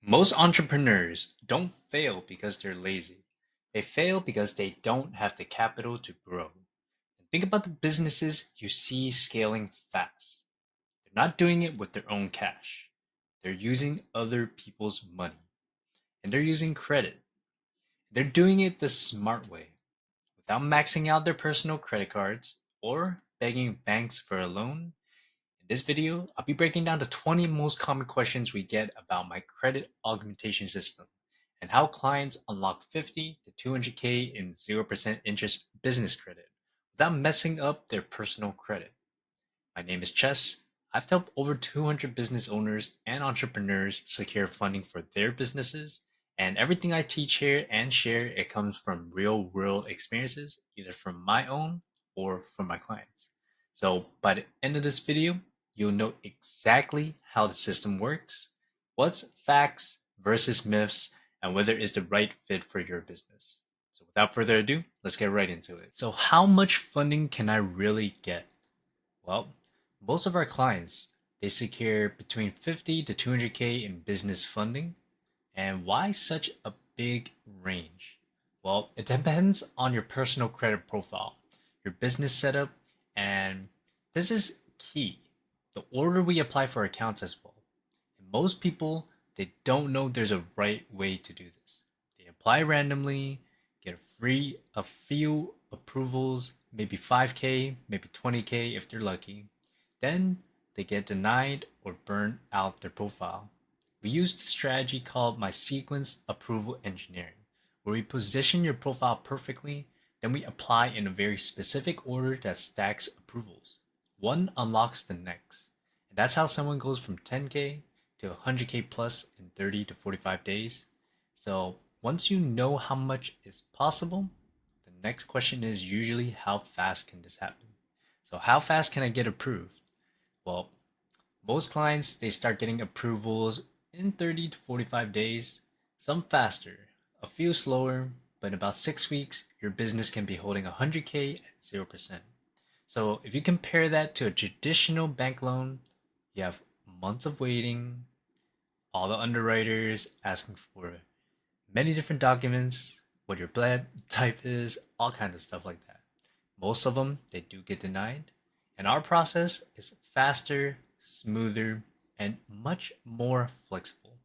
Most entrepreneurs don't fail because they're lazy. They fail because they don't have the capital to grow. And think about the businesses you see scaling fast. They're not doing it with their own cash. They're using other people's money. And they're using credit. They're doing it the smart way, without maxing out their personal credit cards or begging banks for a loan. In this video, I'll be breaking down the 20 most common questions we get about my credit augmentation system and how clients unlock 50 to 200K in 0% interest business credit without messing up their personal credit. My name is Chess. I've helped over 200 business owners and entrepreneurs secure funding for their businesses, and everything I teach here and share it comes from real world experiences, either from my own or from my clients. So by the end of this video, you'll know exactly how the system works, what's facts versus myths, and whether it's the right fit for your business. So without further ado, let's get right into it. So how much funding can I really get? Well, most of our clients, they secure between 50 to 200K in business funding. And why such a big range? Well, it depends on your personal credit profile, your business setup, and this is key, the order we apply for accounts as well. And most people, they don't know there's a right way to do this. They apply randomly, get a few approvals, maybe 5K, maybe 20K if they're lucky. Then they get denied or burn out their profile. We use the strategy called my sequence approval engineering, where we position your profile perfectly, then we apply in a very specific order that stacks approvals. One unlocks the next. And that's how someone goes from 10K to 100K plus in 30 to 45 days. So once you know how much is possible, the next question is usually how fast can this happen? So how fast can I get approved? Well, most clients they start getting approvals in 30 to 45 days, some faster, a few slower, but in about 6 weeks your business can be holding 100K at 0%. So if you compare that to a traditional bank loan, you have months of waiting, all the underwriters asking for many different documents, what your blood type is, all kinds of stuff like that. Most of them, they do get denied. And our process is faster, smoother, and much more flexible.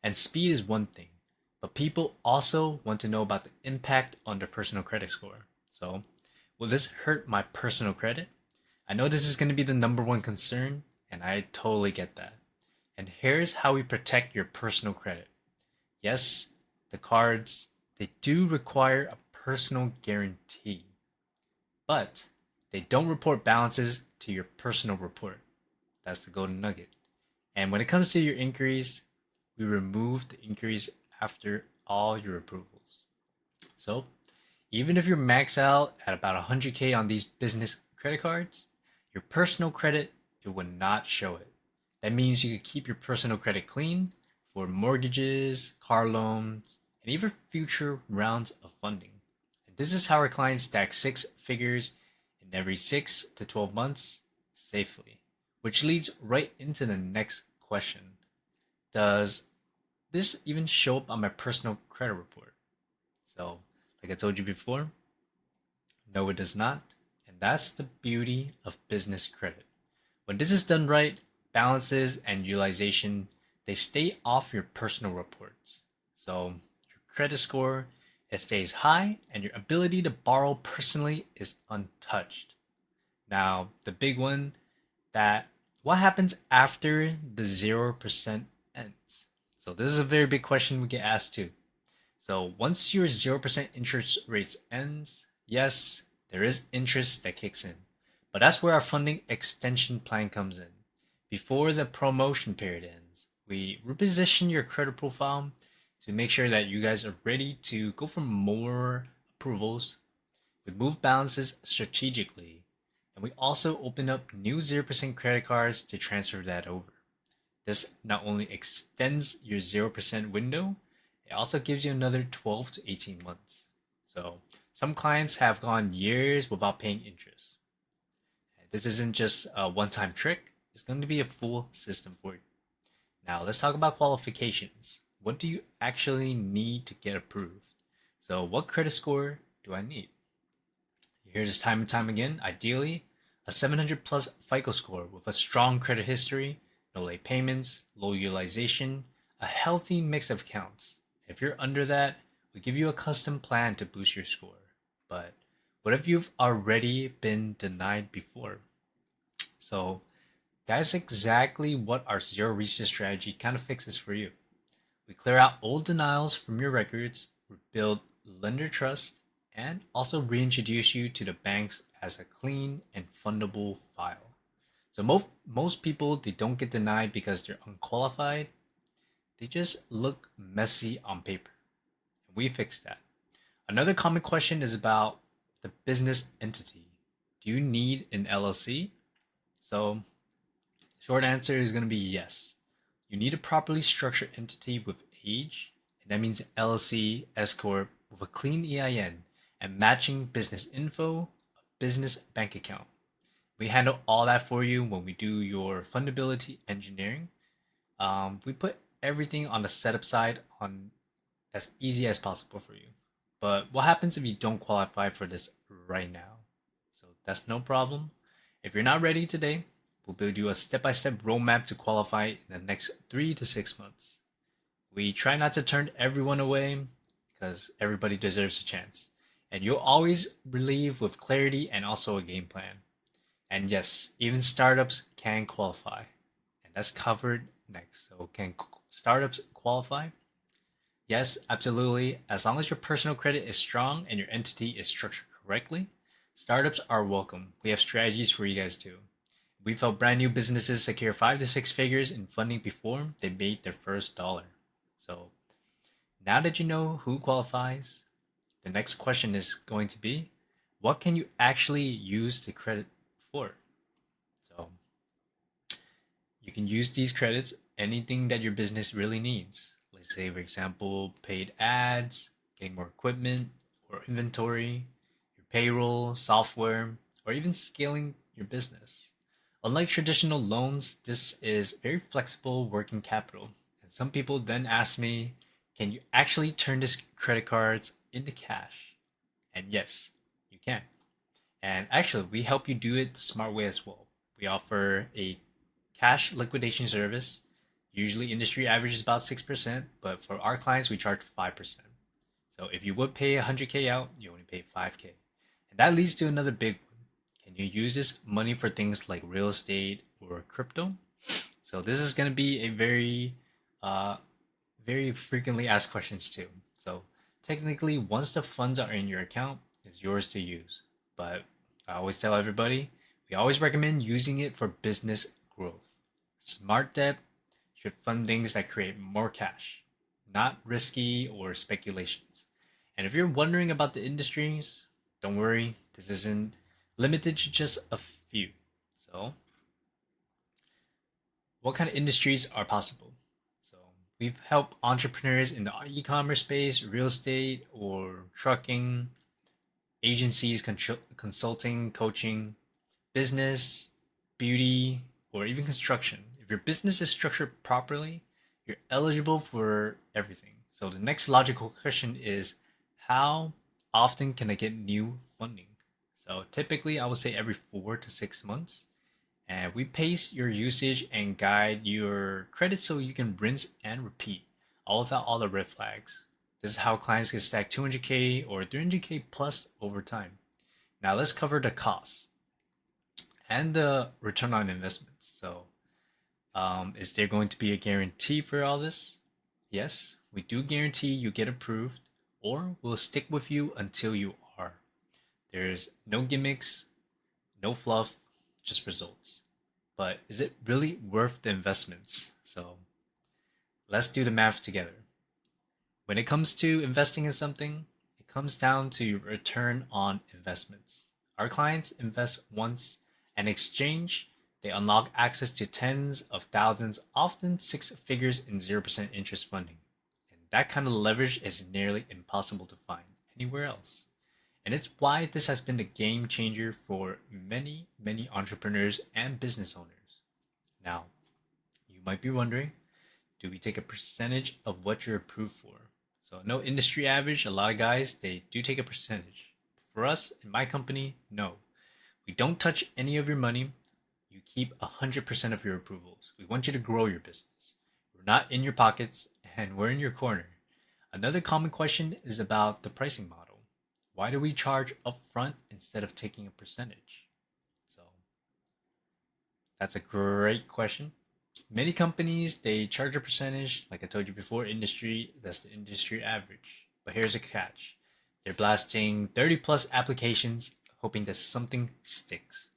And speed is one thing, but people also want to know about the impact on their personal credit score. So, will this hurt my personal credit? I know this is going to be the number one concern, and I totally get that. And here's how we protect your personal credit. Yes, the cards, they do require a personal guarantee, but they don't report balances to your personal report. That's the golden nugget. And when it comes to your inquiries, we remove the inquiries after all your approvals. So even if you're max out at about 100K on these business credit cards, your personal credit, it would not show it. That means you could keep your personal credit clean for mortgages, car loans, and even future rounds of funding. And this is how our clients stack six figures in every 6 to 12 months safely, which leads right into the next question. Does this even show up on my personal credit report? So, like I told you before, no, it does not. And that's the beauty of business credit. When this is done right, balances and utilization, they stay off your personal reports. So your credit score, it stays high and your ability to borrow personally is untouched. Now, the big one that what happens after the 0% ends? So this is a very big question we get asked too. So once your 0% interest rates ends, yes, there is interest that kicks in. But that's where our funding extension plan comes in. Before the promotion period ends, we reposition your credit profile to make sure that you guys are ready to go for more approvals. We move balances strategically, and we also open up new 0% credit cards to transfer that over. This not only extends your 0% window, it also gives you another 12 to 18 months. So some clients have gone years without paying interest. This isn't just a one-time trick, it's going to be a full system for you. Now let's talk about qualifications. what do you actually need to get approved? So, what credit score do I need? You hear this time and time again. Ideally, a 700 plus FICO score with a strong credit history, no late payments, low utilization, a healthy mix of accounts. If you're under that, we give you a custom plan to boost your score. But what if you've already been denied before? So that's exactly what our zero reset strategy kind of fixes for you. We clear out old denials from your records, rebuild lender trust, and also reintroduce you to the banks as a clean and fundable file. So most people they don't get denied because they're unqualified. They just look messy on paper. We fixed that. Another common question is about the business entity. Do you need an LLC? So short answer is going to be yes. You need a properly structured entity with age, and that means LLC, S Corp, with a clean EIN and matching business info, a business bank account. We handle all that for you when we do your fundability engineering. We put everything on the setup side on as easy as possible for you. But what happens if you don't qualify for this right now? So that's no problem. If you're not ready today, we'll build you a step by step roadmap to qualify in the next 3 to 6 months. We try not to turn everyone away because everybody deserves a chance. And you'll always leave with clarity and also a game plan. And yes, even startups can qualify. And that's covered next. So, can startups qualify? Yes, absolutely. As long as your personal credit is strong and your entity is structured correctly, startups are welcome. We have strategies for you guys too. We've helped brand new businesses secure 5 to 6 figures in funding before they made their first dollar. So now that you know who qualifies, the next question is going to be what can you actually use the credit for? So you can use these credits anything that your business really needs. Let's say, for example, paid ads, getting more equipment or inventory, your payroll, software, or even scaling your business. Unlike traditional loans, this is very flexible working capital. And some people then ask me, can you actually turn this credit cards into cash? And yes, you can. And actually, we help you do it the smart way as well. We offer a cash liquidation service. Usually, industry average is about 6%, but for our clients, we charge 5%. So if you would pay 100K out, you only pay 5K. And that leads to another big one. Can you use this money for things like real estate or crypto? So this is going to be a uh, very frequently asked questions too. So technically, once the funds are in your account, it's yours to use. But I always tell everybody, we always recommend using it for business growth. Smart debt should fund things that create more cash, not risky or speculations. And if you're wondering about the industries, don't worry, this isn't limited to just a few. So, what kind of industries are possible? So, we've helped entrepreneurs in the e-commerce space, real estate, or trucking, agencies, consulting, coaching, business, beauty, or even construction. If your business is structured properly, you're eligible for everything. So the next logical question is how often can I get new funding? So typically, I would say every 4 to 6 months. And we pace your usage and guide your credit so you can rinse and repeat all without all the red flags. This is how clients can stack 200K or 300K plus over time. Now let's cover the costs and the return on investments. So, is there going to be a guarantee for all this? Yes, we do guarantee you get approved, or we'll stick with you until you are. There's no gimmicks, no fluff, just results. But is it really worth the investments? So, let's do the math together. When it comes to investing in something, it comes down to your return on investments. Our clients invest once and exchange, they unlock access to tens of thousands, often 6 figures in 0% interest funding. And that kind of leverage is nearly impossible to find anywhere else. And it's why this has been the game changer for many, many entrepreneurs and business owners. Now, you might be wondering, do we take a percentage of what you're approved for? So no industry average, a lot of guys, they do take a percentage. For us, in my company, no. We don't touch any of your money. You keep 100% of your approvals. We want you to grow your business. We're not in your pockets and we're in your corner. Another common question is about the pricing model. Why do we charge upfront instead of taking a percentage? So that's a great question. Many companies they charge a percentage, like I told you before, industry, that's the industry average. But here's a catch. They're blasting 30 plus applications hoping that something sticks.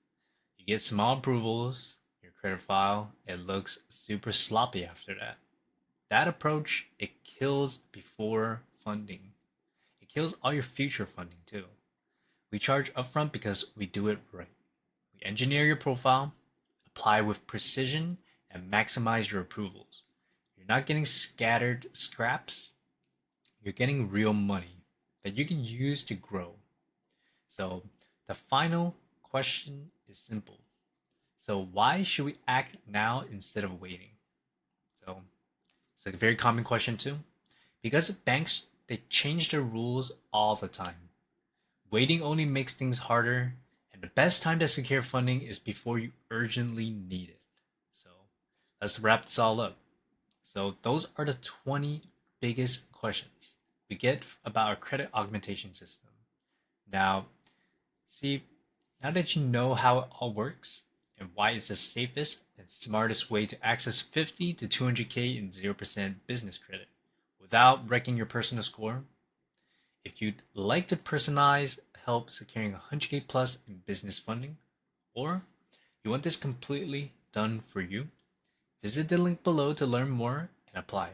You get small approvals, your credit file, it looks super sloppy after that. That approach, it kills before funding. It kills all your future funding too. We charge upfront because we do it right. We engineer your profile, apply with precision, and maximize your approvals. You're not getting scattered scraps, you're getting real money that you can use to grow. So, the final question is simple. So, why should we act now instead of waiting? So, it's a very common question too. Because banks they change their rules all the time. Waiting only makes things harder, and the best time to secure funding is before you urgently need it. So let's wrap this all up. So those are the 20 biggest questions we get about our credit augmentation system. Now, see, now that you know how it all works and why it's the safest and smartest way to access 50 to 200K in 0% business credit without wrecking your personal score, if you'd like to personalize help securing 100K plus in business funding, or you want this completely done for you, visit the link below to learn more and apply.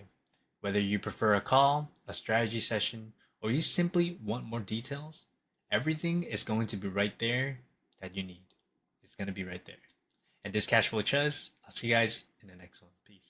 Whether you prefer a call, a strategy session, or you simply want more details, everything is going to be right there that you need. It's going to be right there. And this Cashflow Chess, I'll see you guys in the next one. Peace.